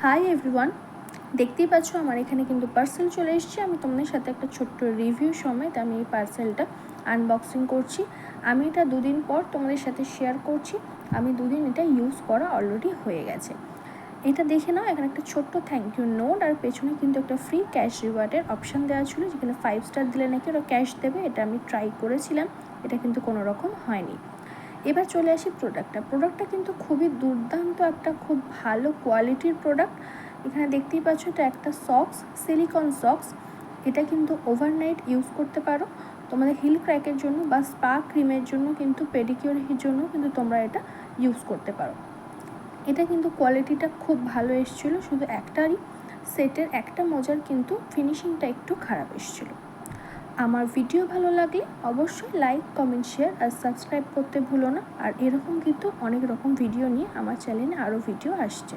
Hi everyone, দেখতেই পাচ্ছ আমার এখানে কিন্তু পার্সেল চলে এসেছে। আমি তোমাদের সাথে একটা ছোট্ট রিভিউ সমেত আমি এই পার্সেলটা আনবক্সিং করছি। আমি এটা দুদিন পর তোমাদের সাথে শেয়ার করছি। আমি দুদিন এটা ইউজ করা অলরেডি হয়ে গেছে। এটা দেখে নাও, এখানে একটা ছোট্ট থ্যাংক ইউ নোট আর পেছনে কিন্তু একটা ফ্রি ক্যাশ রিওয়ার্ডের অপশান দেওয়া ছিল, যেখানে 5 স্টার দিলে নাকি ওরা ক্যাশ দেবে। এটা আমি ট্রাই করেছিলাম, এটা কিন্তু কোনো রকম হয়নি। এবার চলে আসি প্রোডাক্টটা কিন্তু খুবই দুর্দান্ত, একটা খুব ভালো কোয়ালিটির প্রোডাক্ট। এখানে দেখতেই পাচ্ছ এটা একটা সক্স, সিলিকন সক্স। এটা কিন্তু ওভারনাইট ইউজ করতে পারো তোমাদের হিল ক্র্যাকের জন্য বা স্পা ক্রিমের জন্য, কিন্তু পেডিকিউরের জন্য কিন্তু তোমরা এটা ইউজ করতে পারো। এটা কিন্তু কোয়ালিটিটা খুব ভালো এসেছিলো, শুধু একটারই সেটের একটা মোজার কিন্তু ফিনিশিংটা একটু খারাপ এসেছিলো। আমার ভিডিও ভালো লাগলে অবশ্যই লাইক, কমেন্ট, শেয়ার আর সাবস্ক্রাইব করতে ভুলো না। আর এরকম কিন্তু অনেক রকম ভিডিও নিয়ে আমার চ্যানেলে আরও ভিডিও আসছে।